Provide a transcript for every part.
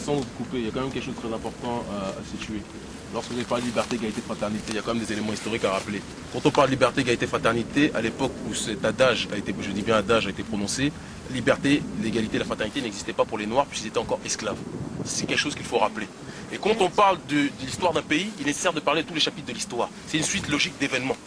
Sans vous couper, il y a quand même quelque chose de très important à situer. Lorsque vous avez parlé de liberté, égalité, fraternité, il y a quand même des éléments historiques à rappeler. Quand on parle de liberté, égalité, fraternité, à l'époque où cet adage a été, je dis bien adage, a été prononcé, liberté, l'égalité, la fraternité n'existaient pas pour les Noirs puisqu'ils étaient encore esclaves. C'est quelque chose qu'il faut rappeler. Et quand on parle de l'histoire d'un pays, il est nécessaire de parler de tous les chapitres de l'histoire. C'est une suite logique d'événements.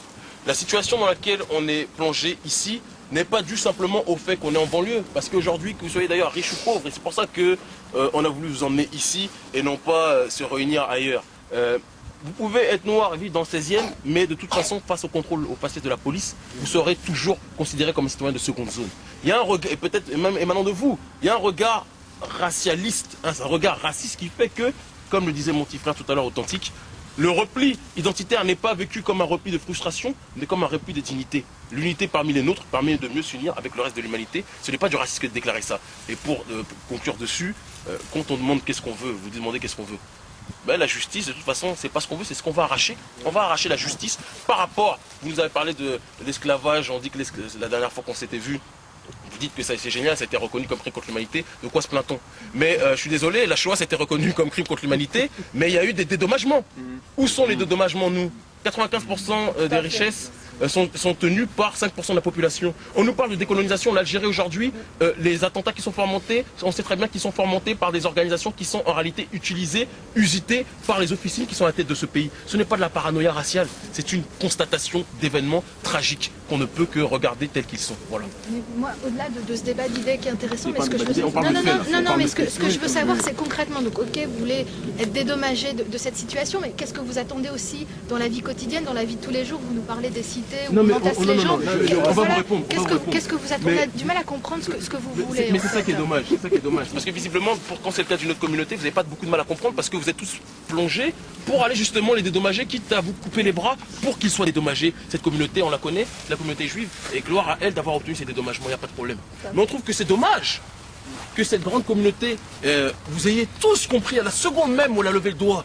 La situation dans laquelle on est plongé ici n'est pas due simplement au fait qu'on est en banlieue. Parce qu'aujourd'hui, que vous soyez d'ailleurs riche ou pauvre, et c'est pour ça qu'on a voulu vous emmener ici et non pas se réunir ailleurs. Vous pouvez être noir et vivre dans le 16e, mais de toute façon, face au contrôle, au passé de la police, vous serez toujours considéré comme un citoyen de seconde zone. Il y a un regard, et peut-être même émanant de vous, il y a un regard racialiste, un regard raciste qui fait que, comme le disait mon petit frère tout à l'heure authentique, le repli identitaire n'est pas vécu comme un repli de frustration, mais comme un repli de dignité. L'unité parmi les nôtres permet de mieux s'unir avec le reste de l'humanité. Ce n'est pas du racisme que de déclarer ça. Et pour conclure dessus, quand on demande qu'est-ce qu'on veut, vous demandez qu'est-ce qu'on veut. Ben, la justice, de toute façon, c'est pas ce qu'on veut, c'est ce qu'on va arracher. On va arracher la justice par rapport, vous nous avez parlé de l'esclavage, on dit que la dernière fois qu'on s'était vu, vous dites que c'est génial, ça a été reconnu comme crime contre l'humanité, de quoi se plaint-on? Mais je suis désolé, la Shoah, ça a été reconnu comme crime contre l'humanité, mais il y a eu des dédommagements. Où sont les dédommagements, nous? 95% des richesses sont tenues par 5% de la population. On nous parle de décolonisation, l'Algérie aujourd'hui, les attentats qui sont fomentés, on sait très bien qu'ils sont fomentés par des organisations qui sont en réalité utilisées, usitées par les officines qui sont à la tête de ce pays. Ce n'est pas de la paranoïa raciale, c'est une constatation d'événements tragiques qu'on ne peut que regarder tels qu'ils sont. Voilà. Mais moi, au-delà de ce débat d'idées qui est intéressant, mais ce que je veux ce je veux savoir, c'est concrètement, donc ok, vous voulez être dédommagé de cette situation, mais qu'est-ce que vous attendez aussi dans la vie quotidienne, dans la vie de tous les jours? Vous nous parlez des cités où on entasse les gens. On va vous répondre. Qu'est-ce que vous attendez? On a du mal à comprendre ce que vous voulez. Mais c'est ça qui est dommage, c'est ça qui est dommage. Parce que visiblement, quand c'est le cas d'une autre communauté, vous n'avez pas beaucoup de mal à comprendre parce que vous êtes tous plongés pour aller justement les dédommager, quitte à vous couper les bras pour qu'ils soient dédommagés. Cette communauté, on la connaît, la communauté juive, et gloire à elle d'avoir obtenu ces dédommagements, il n'y a pas de problème. Mais on trouve que c'est dommage que cette grande communauté, vous ayez tous compris à la seconde même où elle a levé le doigt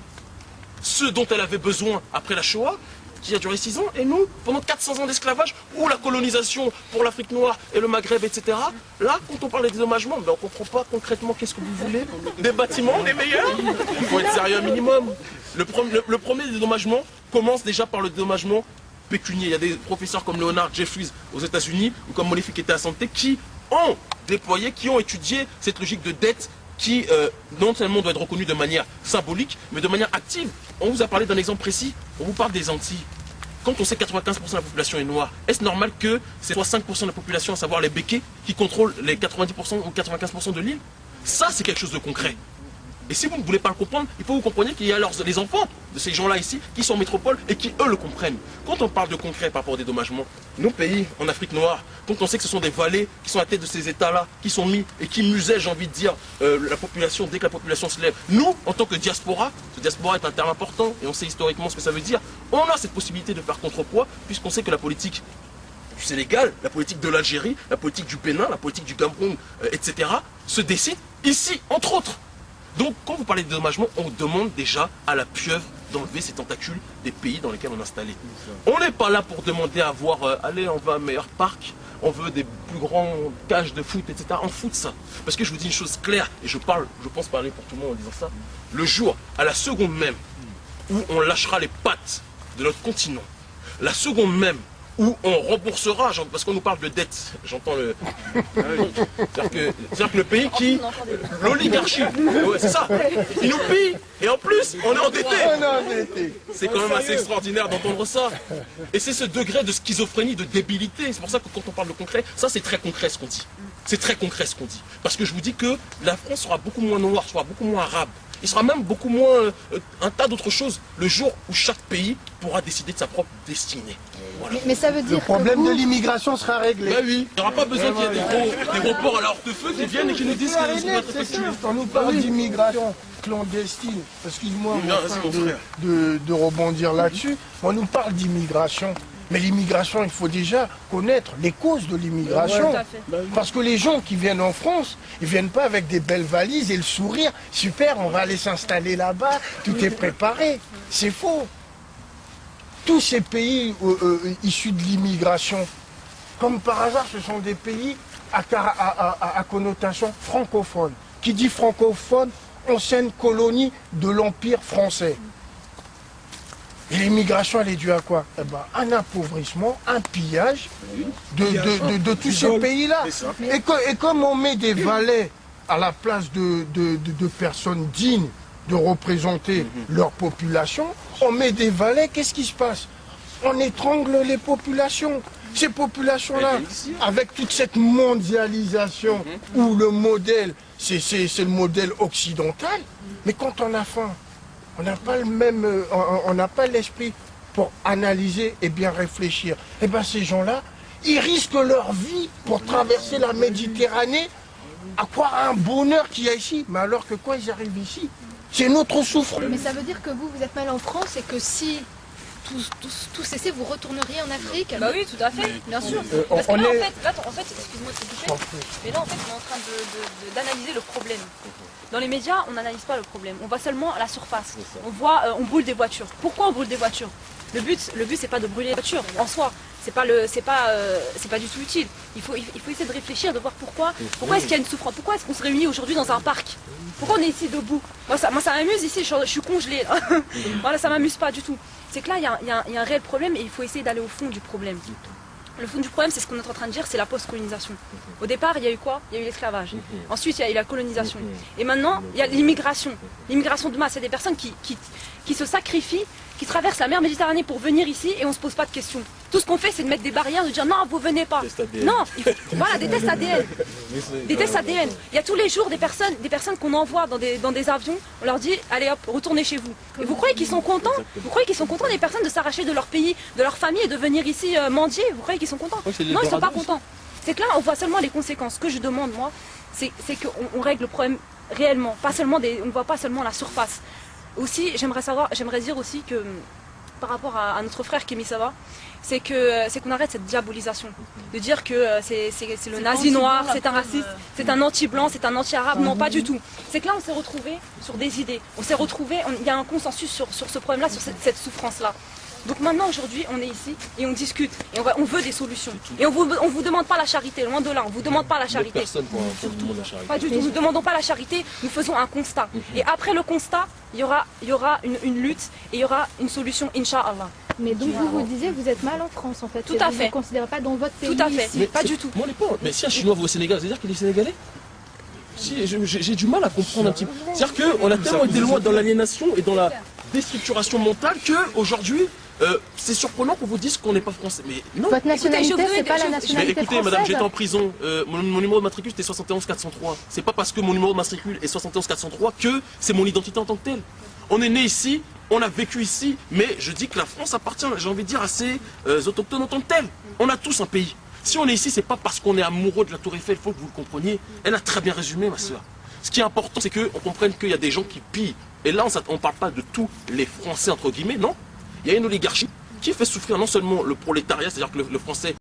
ce dont elle avait besoin après la Shoah, qui a duré 6 ans, et nous, pendant 400 ans d'esclavage, ou la colonisation pour l'Afrique noire et le Maghreb, etc. Là, quand on parle des dédommagements, ben, on ne comprend pas concrètement qu'est-ce que vous voulez. Des bâtiments, des meilleurs. Il faut être sérieux un minimum. Le premier dédommagement commence déjà par le dédommagement pécunier. Il y a des professeurs comme Leonard Jeffries aux États-Unis, ou comme Monifique était à Santé, qui ont déployé, qui ont étudié cette logique de dette qui non seulement doit être reconnu de manière symbolique, mais de manière active. On vous a parlé d'un exemple précis, on vous parle des Antilles. Quand on sait que 95% de la population est noire, est-ce normal que c'est soit 5% de la population, à savoir les béquets, qui contrôlent les 90% ou 95% de l'île? Ça, c'est quelque chose de concret. Et si vous ne voulez pas le comprendre, il faut que vous compreniez qu'il y a les enfants de ces gens-là ici qui sont en métropole et qui, eux, le comprennent. Quand on parle de concret par rapport au dédommagement, nos pays, en Afrique noire, quand on sait que ce sont des vallées qui sont à la tête de ces États-là, qui sont mis et qui musaient, j'ai envie de dire, la population, dès que la population se lève, nous, en tant que diaspora, ce diaspora est un terme important et on sait historiquement ce que ça veut dire, on a cette possibilité de faire contrepoids puisqu'on sait que la politique du Sénégal, la politique de l'Algérie, la politique du Bénin, la politique du Cameroun, etc., se décide ici, entre autres. Donc, quand vous parlez de dédommagement, on demande déjà à la pieuvre d'enlever ces tentacules des pays dans lesquels on est installé. On n'est pas là pour demander à voir, allez, on veut un meilleur parc, on veut des plus grands cages de foot, etc. On fout de ça. Parce que je vous dis une chose claire, et je pense parler pour tout le monde en disant ça, le jour, à la seconde même, où on lâchera les pattes de notre continent, la seconde même où on remboursera, parce qu'on nous parle de dette, j'entends le... C'est-à-dire que le pays qui... L'oligarchie, ouais, c'est ça, il nous pille, et en plus, on est endetté. C'est quand même assez extraordinaire d'entendre ça. Et c'est ce degré de schizophrénie, de débilité, c'est pour ça que quand on parle de concret, ça c'est très concret ce qu'on dit. C'est très concret ce qu'on dit. Parce que je vous dis que la France sera beaucoup moins noire, sera beaucoup moins arabe. Il sera même beaucoup moins un tas d'autres choses le jour où chaque pays pourra décider de sa propre destinée. Voilà. Mais ça veut dire le problème de l'immigration sera réglé. Ben oui, il n'y aura pas besoin qu'il y ait des gros ports à la hortefeux qui viennent et qui nous disent qu'ils sont effectués. On nous parle d'immigration clandestine, excuse-moi de rebondir là-dessus, on nous parle d'immigration. Mais l'immigration, il faut déjà connaître les causes de l'immigration. Parce que les gens qui viennent en France, ils ne viennent pas avec des belles valises et le sourire. Super, on va aller s'installer là-bas, tout est préparé. C'est faux. Tous ces pays issus de l'immigration, comme par hasard, ce sont des pays à connotation francophone. Qui dit francophone ancienne colonie de l'Empire français. Et l'immigration, elle est due à quoi? Eh ben, un appauvrissement, un pillage de tous ces pays-là. Et comme on met des valets à la place de personnes dignes de représenter leur population, on met des valets, qu'est-ce qui se passe? On étrangle les populations. Ces populations-là, avec toute cette mondialisation où le modèle, c'est le modèle occidental, mais quand on a faim, on n'a pas le même, on n'a pas l'esprit pour analyser et bien réfléchir. Et bien ces gens-là, ils risquent leur vie pour traverser la Méditerranée, à croire à un bonheur qu'il y a ici. Mais alors que quoi, ils arrivent ici? C'est notre souffrance. Mais ça veut dire que vous êtes mal en France et que si tout cessait, vous retourneriez en Afrique? Bah oui, tout à fait, bien sûr. Parce que là, en fait, excuse-moi de te couper, mais là, en fait, on est en train d'analyser le problème. Dans les médias, on n'analyse pas le problème. On voit seulement la surface. On voit, on brûle des voitures. Pourquoi on brûle des voitures? Le but, c'est pas de brûler les voitures en soi. C'est pas du tout utile. Il faut essayer de réfléchir, de voir pourquoi est-ce qu'il y a une souffrance. Pourquoi est-ce qu'on se réunit aujourd'hui dans un parc? Pourquoi on est ici debout? Moi, ça m'amuse ici. Je suis congelée. Voilà, ça m'amuse pas du tout. C'est que là, il y a un réel problème et il faut essayer d'aller au fond du problème. Le fond du problème, c'est ce qu'on est en train de dire, c'est la post-colonisation. Au départ, il y a eu quoi? Il y a eu l'esclavage. Ensuite, il y a eu la colonisation. Et maintenant, il y a l'immigration. L'immigration de masse, c'est des personnes qui se sacrifient, qui traversent la mer Méditerranée pour venir ici et on ne se pose pas de questions. Tout ce qu'on fait, c'est de mettre des barrières, de dire non, vous venez pas. Non, voilà, des tests ADN. Des tests ADN. Il y a tous les jours des personnes qu'on envoie dans des avions, on leur dit, allez hop, retournez chez vous. Et vous croyez qu'ils sont contents? Vous croyez qu'ils sont contents des personnes de s'arracher de leur pays, de leur famille et de venir ici mendier? Vous croyez qu'ils sont contents? Non, ils ne sont pas contents. C'est que là, on voit seulement les conséquences. Ce que je demande, moi, c'est qu'on règle le problème réellement. Pas seulement on ne voit pas seulement la surface. Aussi, j'aimerais dire aussi que par rapport à notre frère Kémy Seba, c'est qu'on arrête cette diabolisation. De dire que c'est le nazi noir, c'est un raciste, c'est un anti-blanc, c'est un anti-arabe. Non, pas du tout. C'est que là, on s'est retrouvés sur des idées. On s'est retrouvés, il y a un consensus sur ce problème-là, sur cette souffrance-là. Donc maintenant, aujourd'hui, on est ici et on discute. Et on veut des solutions. Et on vous demande pas la charité, loin de là, on vous demande pas la charité. Personne pour tout le monde la charité. Pas du tout, nous ne demandons pas la charité, nous faisons un constat. Et après le constat, il y aura une lutte et il y aura une solution, Inch'Allah. Mais donc vous disiez, vous êtes mal en France en fait. Tout à fait. Vous ne considérez pas dans votre pays? Tout à fait, ici. pas du tout. Mais si un Chinois va au Sénégal, c'est-à-dire qu'il est sénégalais? Si, j'ai du mal à comprendre un petit peu. C'est-à-dire qu'on a tellement été loin dans l'aliénation et dans la déstructuration mentale qu'aujourd'hui, c'est surprenant qu'on vous dise qu'on n'est pas français. Mais non. Votre nationalité, c'est pas la nationalité mais écoutez, française. madame, j'étais en prison. Mon numéro de matricule, c'était 71 403. C'est pas parce que mon numéro de matricule est 71 403 que c'est mon identité en tant que telle. On est né ici, on a vécu ici, mais je dis que la France appartient, j'ai envie de dire, à ses autochtones en tant que tels. On a tous un pays. Si on est ici, c'est pas parce qu'on est amoureux de la Tour Eiffel, il faut que vous le compreniez. Elle a très bien résumé, ma soeur. Ce qui est important, c'est qu'on comprenne qu'il y a des gens qui pillent. Et là, on ne parle pas de tous les Français, entre guillemets, non. Il y a une oligarchie qui fait souffrir non seulement le prolétariat, c'est-à-dire que le Français